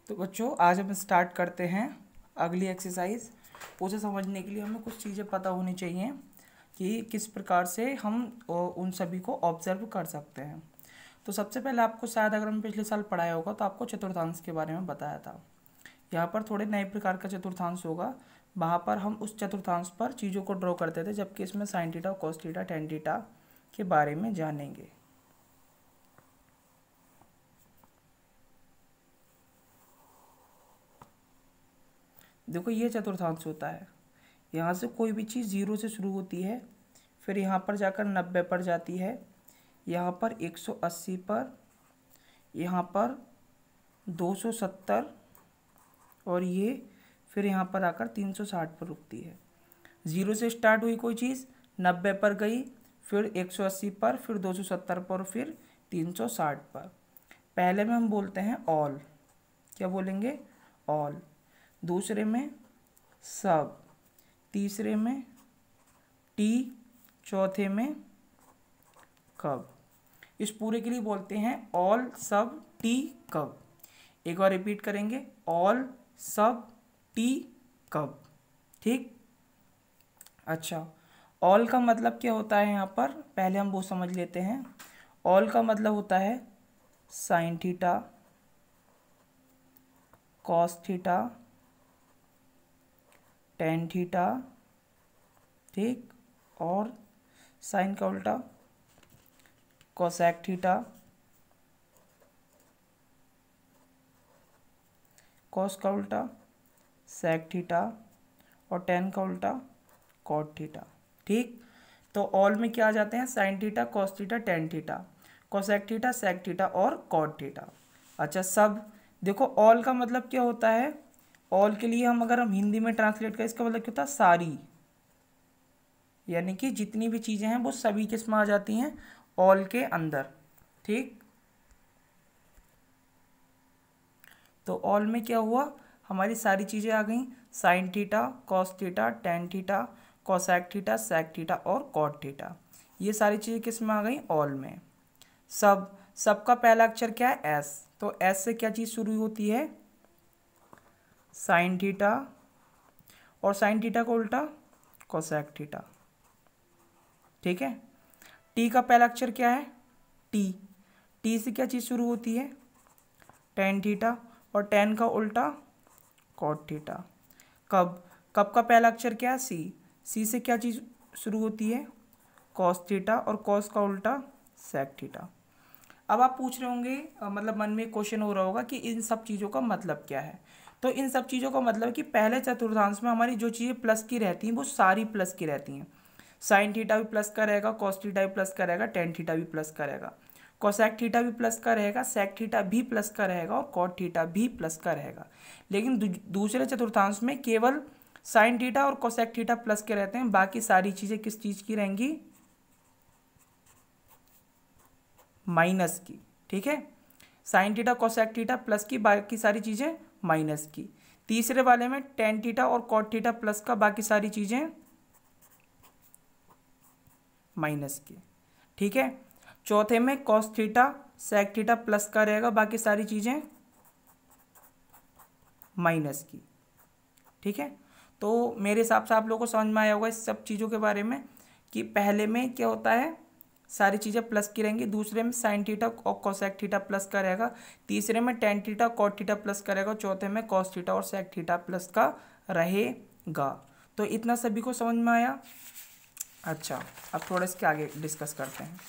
तो बच्चों आज हम स्टार्ट करते हैं अगली एक्सरसाइज। उसे समझने के लिए हमें कुछ चीज़ें पता होनी चाहिए कि किस प्रकार से हम उन सभी को ऑब्जर्व कर सकते हैं। तो सबसे पहले आपको शायद अगर हम पिछले साल पढ़ाया होगा तो आपको चतुर्थांश के बारे में बताया था। यहाँ पर थोड़े नए प्रकार का चतुर्थांश होगा। वहाँ पर हम उस चतुर्थांश पर चीज़ों को ड्रॉ करते थे, जबकि इसमें sign theta, cos theta, tan theta के बारे में जानेंगे। देखो ये चतुर्थांश होता है। यहाँ से कोई भी चीज़ 0 से शुरू होती है, फिर यहाँ पर जाकर 90 पर जाती है, यहाँ पर 180 पर, यहाँ पर 270 और ये फिर यहाँ पर आकर 360 पर रुकती है। 0 से स्टार्ट हुई कोई चीज़, 90 पर गई, फिर 180 पर, फिर 270 पर, फिर 360 पर। पहले में हम बोलते हैं ऑल। क्या बोलेंगे? ऑल। दूसरे में सब, तीसरे में टी, चौथे में कब। इस पूरे के लिए बोलते हैं ऑल, सब, टी, कब। एक बार रिपीट करेंगे, ऑल, सब, टी, कब। ठीक। अच्छा, ऑल का मतलब क्या होता है? यहाँ पर पहले हम वो समझ लेते हैं। ऑल का मतलब होता है sign theta, cos theta, tan theta, ठीक, और साइन का उल्टा कोसेक थीटा, कॉस का उल्टा सेक थीटा और टेन का उल्टा कॉट थीटा। ठीक। तो ऑल में क्या आ जाते हैं? Sine theta, cos theta, tan theta, cosec theta, sec theta और कॉट थीटा। अच्छा, सब। देखो ऑल का मतलब क्या होता है? ऑल के लिए अगर हम हिंदी में ट्रांसलेट करें, इसका मतलब क्या होता है? सारी, यानी कि जितनी भी चीज़ें हैं वो सभी किस में आ जाती हैं? ऑल के अंदर। ठीक। तो ऑल में क्या हुआ? हमारी सारी चीज़ें आ गई। Sine theta, cos theta, tan theta, cosec theta, sec theta और कॉट थीटा, ये सारी चीज़ें किस में आ गई? ऑल में। सब, सबका पहला अक्षर क्या है? एस। तो एस से क्या चीज़ शुरू होती है? साइन थीटा, और साइन थीटा का उल्टा कोसेक थीटा। ठीक है। टी का पहला अक्षर क्या है? टी। टी से क्या चीज़ शुरू होती है? टेन थीटा, और टेन का उल्टा कॉट थीटा। कब, कब का पहला अक्षर क्या है? सी। सी से क्या चीज़ शुरू होती है? कॉस थीटा, और कॉस का उल्टा सेक थीटा। अब आप पूछ रहे होंगे, मतलब मन में क्वेश्चन हो रहा होगा कि इन सब चीज़ों का मतलब क्या है। तो इन सब चीज़ों का मतलब कि पहले चतुर्थांश में हमारी जो चीज़ें प्लस की रहती हैं वो सारी प्लस की रहती हैं। साइन थीटा भी प्लस का रहेगा, कॉस थीटा भी प्लस का रहेगा, टेन थीटा भी प्लस का रहेगा, कोसेक थीटा भी प्लस का रहेगा, सेक थीटा भी प्लस का रहेगा और कॉट थीटा भी प्लस का रहेगा। लेकिन दूसरे चतुर्थांश में केवल साइन थीटा और कोसेक थीटा प्लस के रहते हैं, बाकी सारी चीज़ें किस चीज़ की रहेंगी? माइनस की। ठीक है। Sine theta, cosec theta plus की, बाकी सारी चीज़ें माइनस की। तीसरे वाले में टेन थीटा और कॉट थीटा प्लस का, बाकी सारी चीज़ें माइनस की। ठीक है। चौथे में cos theta, sec theta plus का रहेगा, बाकी सारी चीज़ें माइनस की। ठीक है। तो मेरे हिसाब से आप लोगों को समझ में आया होगा इस सब चीज़ों के बारे में कि पहले में क्या होता है? सारी चीज़ें प्लस की रहेंगी। दूसरे में साइन थीटा और कोसेक थीटा प्लस का रहेगा। तीसरे में tan theta, cot theta plus का रहेगा। चौथे में कॉस थीटा और सेक थीटा प्लस का रहेगा। तो इतना सभी को समझ में आया? अच्छा, अब थोड़ा इसके आगे डिस्कस करते हैं।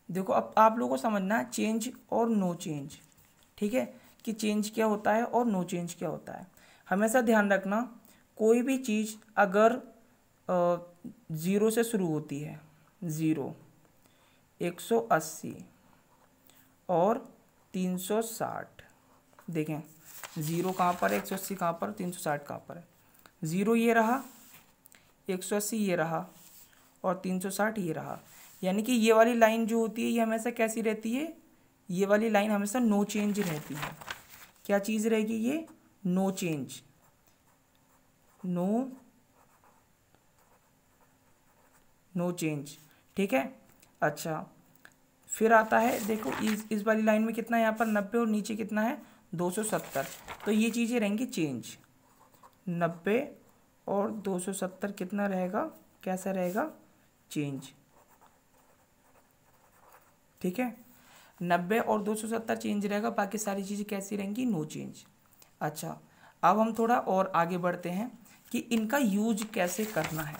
देखो अब आप लोगों को समझना है चेंज और नो चेंज। ठीक है, कि चेंज क्या होता है और नो चेंज क्या होता है। हमेशा ध्यान रखना, कोई भी चीज़ अगर 0 से शुरू होती है, 0, 180 और 360, देखें 0 कहाँ पर है, 180 कहाँ पर, 360 कहाँ पर है। 0 ये रहा, 180 ये रहा और 360 ये रहा। यानी कि ये वाली लाइन जो होती है ये हमेशा कैसी रहती है? ये वाली लाइन हमेशा नो चेंज रहती है। क्या चीज़ रहेगी ये? No change, no change. ठीक है। अच्छा, फिर आता है देखो इस वाली लाइन में कितना है यहाँ पर 90 और नीचे कितना है 270। तो ये चीज़ें रहेंगी चेंज, 90 और 270 कितना रहेगा, कैसा रहेगा, चेंज। ठीक है, 90 और 270 चेंज रहेगा, बाकी सारी चीज़ें कैसी रहेंगी, नो चेंज। अच्छा, अब हम थोड़ा और आगे बढ़ते हैं कि इनका यूज कैसे करना है।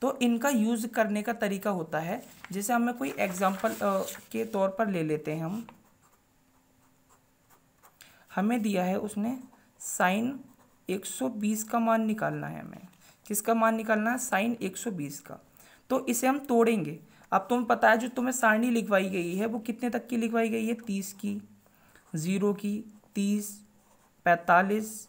तो इनका यूज़ करने का तरीका होता है, जैसे हमें कोई एग्जांपल के तौर पर ले लेते हैं हम। हमें दिया है उसने साइन 120 का मान निकालना है, हमें किसका मान निकालना है, साइन 120 का। तो इसे हम तोड़ेंगे। अब तुम्हें पता है जो तुम्हें सारणी लिखवाई गई है वो कितने तक की लिखवाई गई है, 30 की, 0 की, 30, 45,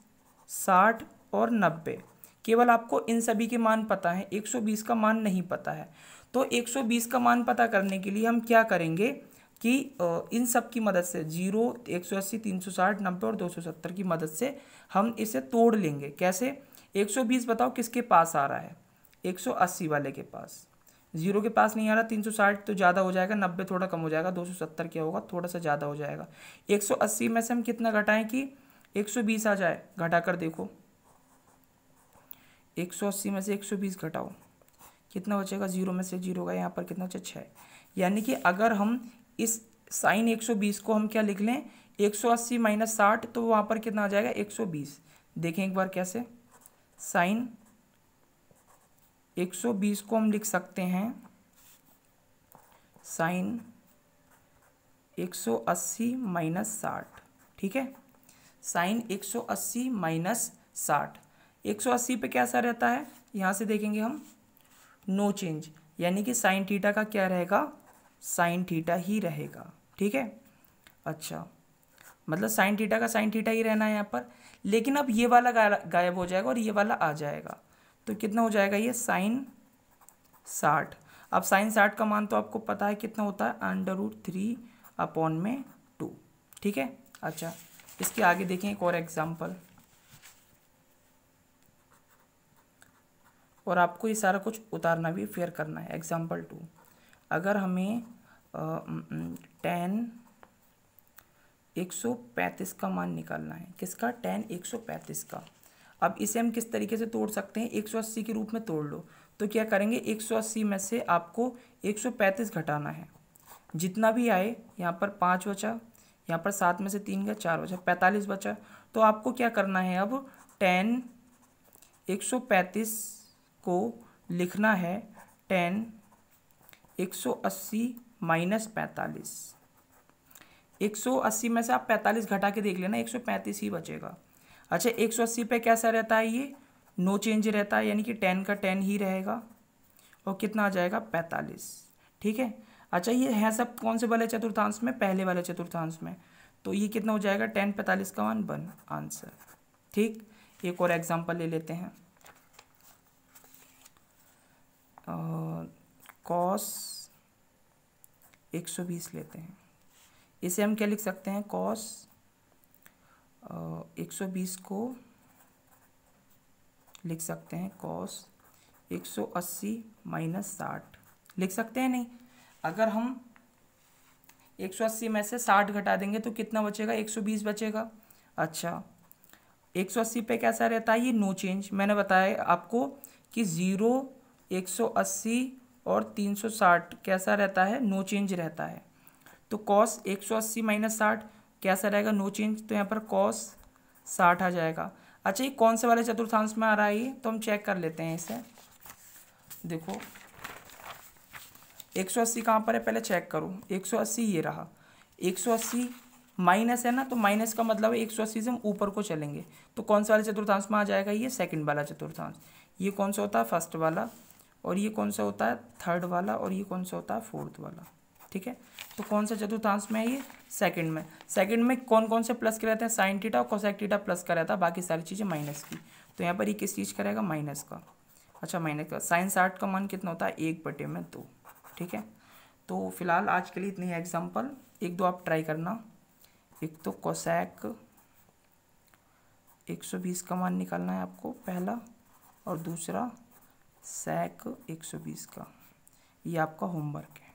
60 और 90। केवल आपको इन सभी के मान पता है, 120 का मान नहीं पता है। तो 120 का मान पता करने के लिए हम क्या करेंगे कि इन सब की मदद से 0, 180, 360, 90 और 270 की मदद से हम इसे तोड़ लेंगे। कैसे, 120 बताओ किसके पास आ रहा है, 180 वाले के पास, 0 के पास नहीं आ रहा, 360 तो ज़्यादा हो जाएगा, 90 थोड़ा कम हो जाएगा, 270 क्या होगा, थोड़ा सा ज़्यादा हो जाएगा। 180 में से हम कितना घटाएं कि 120 आ जाए, घटा कर देखो, 180 में से 120 घटाओ, कितना बचेगा, 0 में से 0 गया, यहाँ पर कितना बचा, 6। यानी कि अगर हम इस साइन 120 को हम क्या लिख लें, 180 माइनस 60, तो वहाँ पर कितना आ जाएगा, 120। देखें एक बार कैसे, साइन 120 को हम लिख सकते हैं साइन 180 माइनस 60। ठीक है, साइन 180 माइनस 60, 180 पे कैसा रहता है, यहाँ से देखेंगे हम, नो चेंज, यानी कि साइन थीटा का क्या रहेगा, साइन थीटा ही रहेगा। ठीक है, अच्छा, मतलब साइन थीटा का साइन थीटा ही रहना है यहाँ पर। लेकिन अब ये वाला गायब हो जाएगा और ये वाला आ जाएगा, तो कितना हो जाएगा ये, साइन 60। अब साइन 60 का मान तो आपको पता है कितना होता है, √3/2। ठीक है, अच्छा, इसके आगे देखें एक और एग्जाम्पल, और आपको ये सारा कुछ उतारना भी, फेयर करना है। एग्जाम्पल 2, अगर हमें tan 135 का मान निकालना है, किसका, tan 135 का। अब इसे हम किस तरीके से तोड़ सकते हैं, 180 के रूप में तोड़ लो। तो क्या करेंगे, 180 में से आपको 135 घटाना है, जितना भी आए, यहाँ पर 5 बचा, यहाँ पर 7 में से 3 गया, 4 बचा, 45 बचा। तो आपको क्या करना है, अब tan 135 को लिखना है tan 180 माइनस 45। 180 में से आप 45 घटा के देख लेना, 135 ही बचेगा। अच्छा, 180 पे कैसा रहता है, ये नो चेंज रहता है, यानी कि tan का tan ही रहेगा, और कितना आ जाएगा, 45। ठीक है, अच्छा, ये है सब कौन से वाले चतुर्थांश में, पहले वाले चतुर्थांश में। तो ये कितना हो जाएगा, tan 45 का मान 1, आंसर। ठीक, एक और एग्जाम्पल ले लेते हैं, cos 120 लेते हैं। इसे हम क्या लिख सकते हैं, cos 120 को लिख सकते हैं cos 180 माइनस 60, लिख सकते हैं नहीं। अगर हम 180 में से 60 घटा देंगे तो कितना बचेगा, 120 बचेगा। अच्छा, 180 पे कैसा रहता है, ये नो चेंज। मैंने बताया आपको कि 0, 180 और 360 कैसा रहता है, नो चेंज रहता है। तो cos 180 माइनस 60 कैसा रहेगा, नो चेंज। तो यहाँ पर cos 60 आ जाएगा। अच्छा, ये कौन से वाले चतुर्थांश में आ रहा है, ये तो हम चेक कर लेते हैं इसे। देखो 180 कहाँ पर है, पहले चेक करो, 180 ये रहा, 180 माइनस है ना, तो माइनस का मतलब है 180 से हम ऊपर को चलेंगे, तो कौन सा वाले चतुर्थांश में आ जाएगा, ये सेकंड वाला चतुर्थांश। ये कौन सा होता है, फर्स्ट वाला, और ये कौन सा होता है, थर्ड वाला, और ये कौन सा होता है, फोर्थ वाला। ठीक है, तो कौन सा चतुर्थांश में है, ये सेकंड में। सेकंड में कौन कौन से प्लस के रहते हैं, साइन थीटा और कोसेक थीटा प्लस का रहता है, बाकी सारी चीज़ें माइनस की। तो यहाँ पर ये किस चीज़ का रहेगा, माइनस का। अच्छा, माइनस का। साइन 60 का मान कितना होता है, 1/2। ठीक है, तो फिलहाल आज के लिए इतनी है एग्जाम्पल, 1-2 आप ट्राई करना। एक तो कोसेक 120 का मान निकालना है आपको पहला, और दूसरा सेक 120 का। ये आपका होमवर्क है।